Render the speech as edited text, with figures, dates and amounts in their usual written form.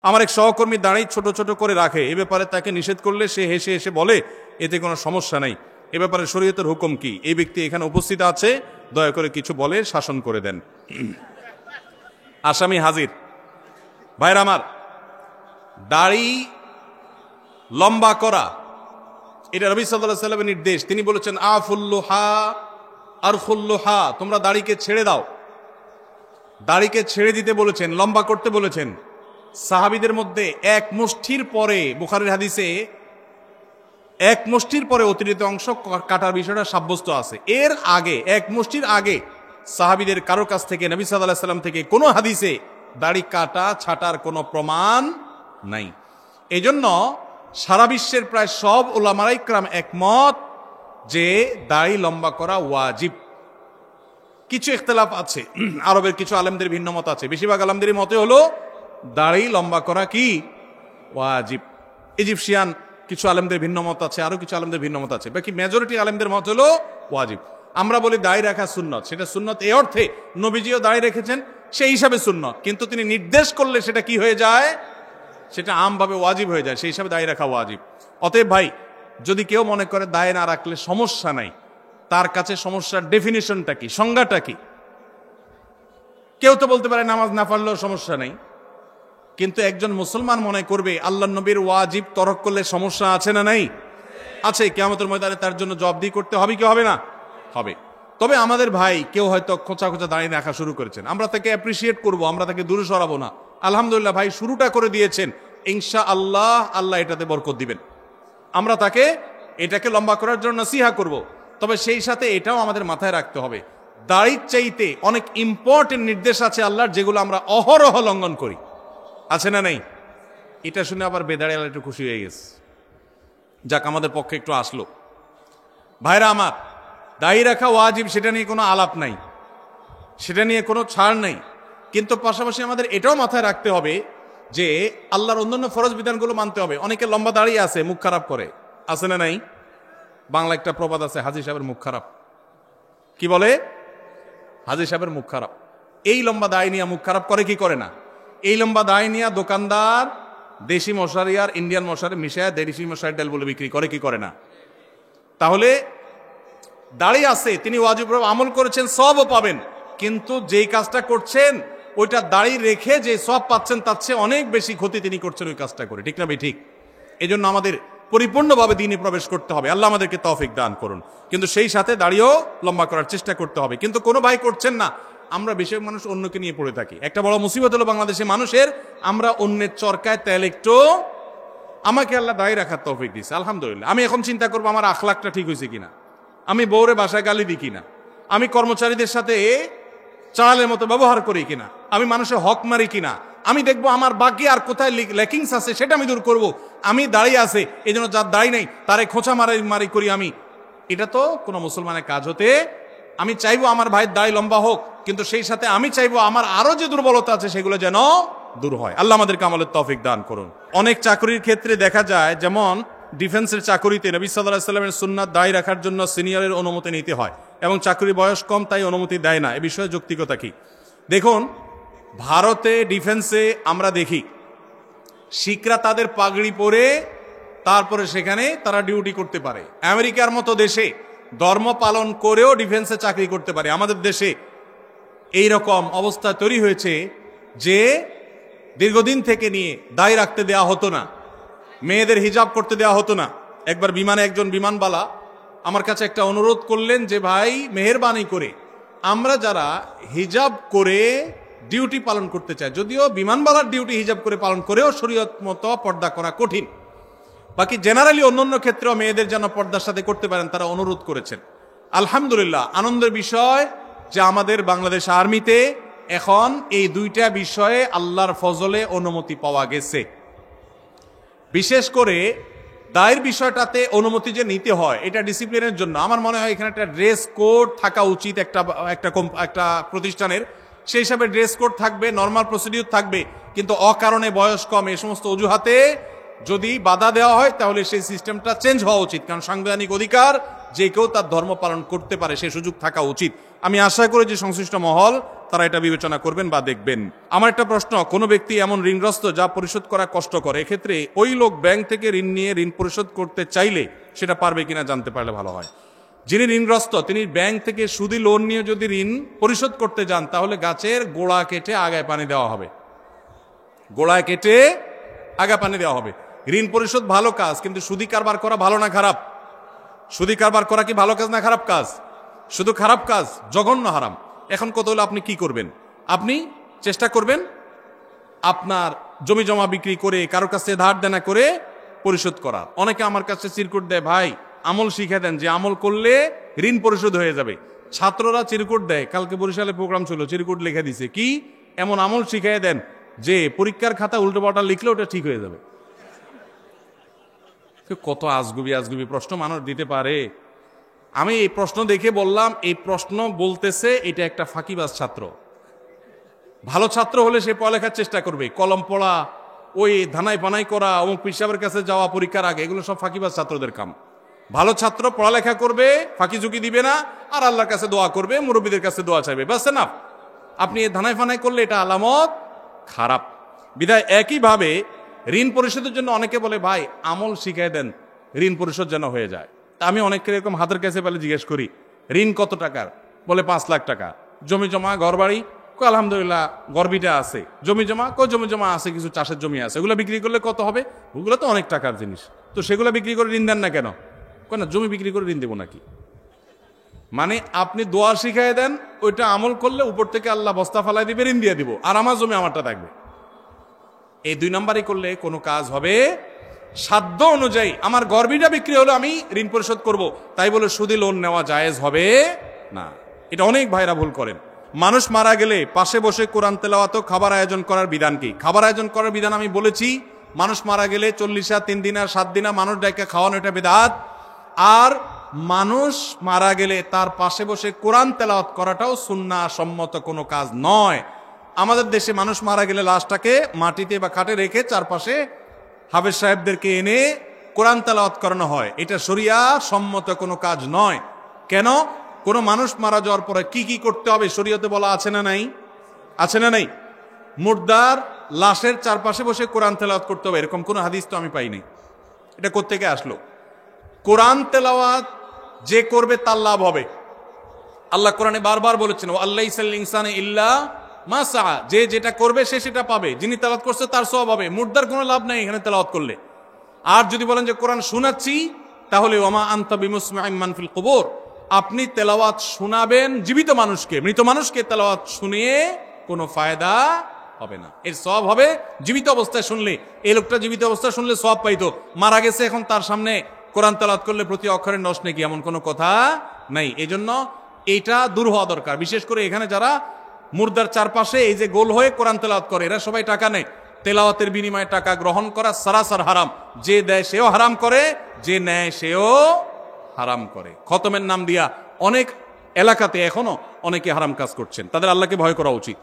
আমার এক সহকর্মী দাঁড়িয়ে ছোট ছোট করে রাখে, এ ব্যাপারে তাকে নিষেধ করলে সে হেসে হেসে বলে এতে কোনো সমস্যা নাই, এ ব্যাপারে শরীয়তের হুকুম কি? এই ব্যক্তি এখানে উপস্থিত আছে, দয়া করে কিছু বলে শাসন করে দেন। আসামি হাজির। ভাইরা আমার, দাড়ি লম্বা করা এটা নবী সাল্লাল্লাহু আলাইহি ওয়াসাল্লামের নির্দেশ। তিনি বলেছেন আফুল্লুহা আরফুল্লুহা, তোমরা দাড়িকে ছেড়ে দাও। দাড়িকে ছেড়ে দিতে বলেছেন, লম্বা করতে বলেছেন। সাহাবীদের মধ্যে এক মুষ্টির পরে, বুখারীর হাদিসে এক মুষ্টির পরে অতিরিক্ত অংশ কাটার বিষয়টা সাব্যস্ত আছে। এর আগে এক মুষ্টির আগে সাহাবীদের কারোর কাছ থেকে, নবী সাল্লাল্লাহু আলাইহি ওয়াসাল্লাম থেকে কোনো হাদিসে দাড়ি কাটা ছাটার কোনো প্রমাণ নাই। এজন্য সারা বিশ্বের প্রায় সব উলামায়ে ইকরাম একমত যে দাড়ি লম্বা করা ওয়াজিব। কিছু ইখতিলাফ আছে, আরবের কিছু আলেমদের ভিন্ন মত আছে। বেশিরভাগ আলেমদের মতে হলো দাড়ি লম্বা করা কি ওয়াজিব। ইজিপশিয়ান কিছু আলেমদের ভিন্ন মত আছে, আরো কিছু আলেমদের ভিন্ন মত আছে, বাকি মেজরিটি আলেমদের মত হলো ওয়াজিব। আমরা বলি দাড়ি রাখা সুন্নত, সেটা সুন্নত এই অর্থে নবীজিও দাড়ি রেখেছেন, সেই হিসাবে সুন্নত, কিন্তু তিনি নির্দেশ করলে সেটা কি হয়ে যায়, সেটা আমভাবে ওয়াজিব হয়ে যায়, সেই হিসাবে দাড়ি রাখা ওয়াজিব। অতএব ভাই, যদি কেউ মনে করে দাড়ি না রাখলে সমস্যা নাই, তার কাছে সমস্যার ডেফিনিশনটা কি, সংজ্ঞাটা কি? কেউ তো বলতে পারে নামাজ না পড়লেও সমস্যা নাই, কিন্তু একজন মুসলমান মনে করবে আল্লাহর নবীর ওয়াজিব তরক করলে সমস্যা আছে না নাই? আছে। কিয়ামতের ময়দানে তার জন্য জবাবদিহি করতে হবে কি হবে না? হবে। তবে আমাদের ভাই কেউ হয়তো খোঁচা খোঁচা দাঁড়িয়ে রাখা শুরু করেছেন, আমরা তাকে অ্যাপ্রিসিয়েট করব, আমরা তাকে দূরে সরাবো না। আলহামদুলিল্লাহ ভাই, শুরুটা করে দিয়েছেন, ইনশাআল্লাহ আল্লাহ এটাতে বরকত দিবেন। আমরা তাকে এটাকে লম্বা করার জন্য নসিহা করব। তবে সেই সাথে এটাও আমাদের মাথায় রাখতে হবে, দাড়ির চাইতে অনেক ইম্পর্টেন্ট নির্দেশ আছে আল্লাহর, যেগুলো আমরা অহরহ লঙ্ঘন করি। আছে না নেই? এটা শুনে আবার বেদাড়ি আল্লাহ একটু খুশি হয়ে গেছে, যাক আমাদের পক্ষে একটু আসলো। ভাইরা আমার, দাড়ি রাখা ওয়াজিব, সেটা নিয়ে কোনো আলাপ নাই, সেটা নিয়ে কোনো ছাড় নাই। কিন্তু পাশাপাশি আমাদের এটাও মাথায় রাখতে হবে যে আল্লাহর অন্যান্য ফরজ বিধানগুলো মানতে হবে। অনেকে লম্বা দাঁড়িয়ে আছে, মুখ খারাপ করে, আছে না নাই? বাংলা একটা প্রবাদ আছে, হাজী সাহেবের মুখ খারাপ। কি বলে? হাজী সাহেবের মুখ খারাপ। এই লম্বা দাড়ি নিয়ে মুখ খারাপ করে কি করে না? এই লম্বা দাড়ি নিয়ে দোকানদার দেশি মশারি আর ইন্ডিয়ান মশারি মিশায় দেশি মশারি ডাল বলে বিক্রি করে কি করে না? তাহলে দাড়ি আছে, তিনি ওয়াজিব আমল করেছেন, সবও পাবেন, কিন্তু যেই কাজটা করছেন ওইটা দাড়ি রেখে যে সব পাচ্ছেন তার চেয়ে অনেক বেশি ক্ষতি তিনি করছেন ওই কাজটা করে। ঠিক না ভাই? ঠিক। এই জন্য আমাদের পরিপূর্ণভাবে দ্বীনে প্রবেশ করতে হবে, আল্লাহ আমাদেরকে তৌফিক দান করুন। কিন্তু সেই সাথে দাড়িও লম্বা করার চেষ্টা করতে হবে। কিন্তু কোনো ভাই করছেন না, আমরা বেশিরভাগ মানুষ অন্যকে নিয়ে পড়ে থাকি। একটা বড় মুসিবত হলো বাংলাদেশের মানুষের, আমরা অন্যের চরকায় তেল একটু। আমাকে আল্লাহ দাড়ি রাখার তৌফিক দিয়েছে, আলহামদুলিল্লাহ। আমি এখন চিন্তা করবো আমার আখলাকটা ঠিক হয়েছে কিনা, আমি বউরে বাসায় গালি দিই কিনা, আমি কর্মচারীদের সাথে চালের মতো ব্যবহার করি কিনা, আমি মানুষের হক মারি কিনা, আমি দেখবো আমার বাকি আর কোথায় ল্যাকিংস আছে সেটা আমি দূর করব। আমি দাঁড়িয়ে আছে, এই জন্য যার দাঁড়িয়ে নেই তারে খোঁচা মারি করি আমি, এটা তো কোনো মুসলমানের কাজ হতে। আমি চাইবো আমার ভাইয়ের দাড়ি লম্বা হোক, কিন্তু সেই সাথে আমি চাইবো আমার আরো যে দুর্বলতা আছে সেগুলো যেন দূর হয়। আল্লাহ আমাদেরকে আমলের তৌফিক দান করুন। অনেক চাকরির ক্ষেত্রে দেখা যায়, যেমন ডিফেন্সের চাকরিতে নবী সাল্লাল্লাহু আলাইহি ওয়াসাল্লামের সুন্নাত দাড়ি রাখার জন্য সিনিয়রের অনুমতি নিতে হয়, এবং চাকরির বয়স কম তাই অনুমতি দেয় না। এ বিষয়ে যৌক্তিকতা কি? দেখুন, ভারতে ডিফেন্সে আমরা দেখি শিখরা তাদের পাগড়ি পরে তারপরে সেখানে তারা ডিউটি করতে পারে। আমেরিকার মতো দেশে ধর্ম পালন করেও ডিফেন্সে চাকরি করতে পারে। আমাদের দেশে এই রকম অবস্থা তৈরি হয়েছে যে দীর্ঘদিন থেকে নিয়ে দাড়ি রাখতে দেওয়া হতো না, মেয়েদের হিজাব করতে দেওয়া হতো না। একবার বিমানে একজন বিমানবালা আমার কাছে একটা অনুরোধ করলেন যে ভাই, মেহেরবানি করে আমরা যারা হিজাব করে ডিউটি পালন করতে চাই, যদিও বিমানবালার ডিউটি হিজাব করে পালন করেও শরীয়ত মতো পর্দা করা কঠিন, বাকি জেনারেলি অন্যান্য ক্ষেত্রেও মেয়েদের যেন পর্দার সাথে করতে পারেন, তারা অনুরোধ করেছেন। আলহামদুলিল্লাহ, আনন্দের বিষয় যে আমাদের বাংলাদেশ আর্মিতে এখন এই দুইটা বিষয়ে আল্লাহর ফজলে অনুমতি পাওয়া গেছে। বিশেষ করে দায়ের বিষয়টাতে অনুমতি যে নিতে হয়, এটা ডিসিপ্লিনের জন্য। আমার মনে হয় এখানে একটা ড্রেস কোড থাকা উচিত একটা প্রতিষ্ঠানের। সেই হিসাবে ড্রেস কোড থাকবে, নর্মাল প্রসিডিউর থাকবে, কিন্তু অকারণে বয়স কম এই সমস্ত অজুহাতে যদি বাধা দেওয়া হয় তাহলে সেই সিস্টেমটা চেঞ্জ হওয়া উচিত। কারণ সাংবিধানিক অধিকার, যে কেউ তার ধর্ম পালন করতে পারে, সে সুযোগ থাকা উচিত। আমি আশা করি যে সংশ্লিষ্ট মহল তারা এটা বিবেচনা করবেন বা দেখবেন। আমার একটা প্রশ্ন, কোনো ব্যক্তি এমন ঋণগ্রস্ত যা পরিশোধ করা কষ্টকর, এক্ষেত্রে ওই লোক ব্যাংক থেকে ঋণ নিয়ে ঋণ পরিশোধ করতে চাইলে সেটা পারবে কিনা জানতে পারলে ভালো হয়। যিনি ঋণগ্রস্ত তিনি ব্যাংক থেকে সুদি লোন নিয়ে যদি ঋণ পরিশোধ করতে যান তাহলে গাছের গোড়া কেটে আগায় পানি দেওয়া হবে, গোড়ায় কেটে আগা পানি দেওয়া হবে। ঋণ পরিশোধ ভালো কাজ, কিন্তু সুদি কারবার করা ভালো না খারাপ? সুদি কারবার করা কি ভালো কাজ না খারাপ কাজ? শুধু খারাপ কাজ, জঘন্য হারাম। এখন কত হলে আপনি কি করবেন? আপনি চেষ্টা করবেন আপনার জমি জমা বিক্রি করে কারো কাছে ধার দেনা করে পরিশোধ করার। অনেকে আমার কাছে চিরকুট দেয়, ভাই আমল শিখে দেন যে আমল করলে ঋণ পরিশোধ হয়ে যাবে। ছাত্ররা চিরকুট দেয়, কালকে বরিশালে প্রোগ্রাম ছিল, চিরকুট লিখে দিছে কি এমন আমল শিখিয়ে দেন যে পরীক্ষার খাতা উল্টো পাল্টা লিখলে ওটা ঠিক হয়ে যাবে। কত আজগুবি আজগুবি প্রশ্ন মানুষ দিতে পারে। আমি এই প্রশ্ন দেখে বললাম, এই প্রশ্ন বলতেছে এটা একটা ফাঁকিবাজ ছাত্র। ভালো ছাত্র হলে সে পড়ালেখার চেষ্টা করবে, কলম পড়া, ওই ধানাই পানাই করা, অমুক পিসাবের কাছে যাওয়া পরীক্ষার আগে, এগুলো সব ফাঁকিবাজ ছাত্রদের কাম। ভালো ছাত্র পড়ালেখা করবে, ফাঁকি ঝুঁকি দিবে না, আর আল্লাহর কাছে দোয়া করবে, মুরব্বীদের কাছে দোয়া চাইবে, বাস না। আপনি এই ধানাই ফানাই করলে এটা আলামত খারাপ। বিধায় একইভাবে ঋণ পরিশোধের জন্য অনেকে বলে, ভাই আমল শিখাই দেন ঋণ পরিশোধ যেন হয়ে যায়। তা আমি অনেককে এরকম হাতের কাছে পেলে জিজ্ঞেস করি, ঋণ কত টাকার? বলে 5 লাখ টাকা। জমি জমা ঘর বাড়ি? আলহামদুলিল্লাহ গর্বিটা আছে। জমি জমা? জমি জমা আছে, কিছু চাষের জমি আছে, ওগুলো বিক্রি করলে কত হবে? ওগুলো তো অনেক টাকার জিনিস, তো সেগুলো বিক্রি করে ঋণ দেন না কেন? না, জমি বিক্রি করে ঋণ দেবো নাকি? মানে আপনি দোয়া শিখাই দেন, ওইটা আমল করলে উপর থেকে আল্লাহ বস্তা ফালাই দিবে, ঋণ দিয়ে দিব, আর আমার জমি আমারটা থাকবে। এই 2 নাম্বারই করলে কোনো কাজ হবে? সাধ্য অনুযায়ী আমার গর্বিটা বিক্রি হলো, আমি ঋণ পরিশোধ করব, তাই বলে সুদি লোন নেওয়া জায়েজ হবে না। এটা অনেক ভাইরা ভুল করেন। মানুষ মারা গেলে পাশে বসে কোরআন তেলাওয়াত ও খাবার আয়োজন করার বিধান কি? খাবার আয়োজন করার বিধান আমি বলেছি, মানুষ মারা গেলে 40 3 দিন আর 7 দিন মানুষ ডাইকা খাওয়ানো, এটা বিদআত। আর মানুষ মারা গেলে তার পাশে বসে কোরআন তেলাওয়াত করাটাও সুন্নাহ সম্মত কোনো কাজ নয়। আমাদের দেশে মানুষ মারা গেলে লাশটাকে মাটিতে বা খাটে রেখে চারপাশে হাফেজ সাহেবদেরকে এনে কোরআন তেলাওয়াত করানো হয়, এটা শরিয়া সম্মত কোনো কাজ নয়। কেন? কোনো মানুষ মারা যাওয়ার পরে কি কি করতে হবে শরীয়তে বলা আছে না নাই? আছে না নাই? মুর্দার লাশের চারপাশে বসে কোরআন তেলাওয়াত করতে হবে, এরকম কোনো হাদিস তো আমি পাইনি। এটা কোত্থেকে আসলো? কোরআন তেলাওয়াত যে করবে তার লাভ হবে। আল্লাহ কোরআনে বারবার বলেছেন, ও আল্লাহ ইনসানে ইল্লা মা সাআ, যে যেটা করবে সে সেটা পাবে, যিনি তেলাওয়াত করছে তার সওয়াব হবে। মুর্দার কোনো লাভ নাই এখানে তেলাওয়াত করলে। আর যদি বলেন যে কোরআন শোনাচ্ছি, তাহলে ওমা আনতা বিমুসমিউম মান ফিল কুবুর, আপনি তেলাওয়াত শোনাবেন জীবিত মানুষকে, মৃত মানুষকে তেলাওয়াত শুনিয়ে কোনো ফায়দা হবে না। এর সওয়াব হবে জীবিত অবস্থায় শুনলে। এই লোকটা জীবিত অবস্থায় শুনলে সওয়াব পাইতো, মারা গেছে, এখন তার সামনে কোরআন তেলাওয়াত করলে প্রতি অক্ষরের নষ্ট নাকি, এমন কোনো কথা নাই। এই জন্য এইটা দূর হওয়া দরকার। বিশেষ করে এখানে যারা মুর্দার চারপাশে এই যে গোল হয়ে কোরআন তেলাওয়াত করে, এরা সবাই টাকা নেয়। তেলাওয়াতের বিনিময়ে টাকা গ্রহণ করা সারাসার হারাম। যে দেয় সেও হারাম করে, যে নেয় সেও হারাম করে। খতমের নাম দিয়া অনেক এলাকাতে এখনো অনেকে হারাম কাজ করছেন, তাদের আল্লাহকে ভয় করা উচিত।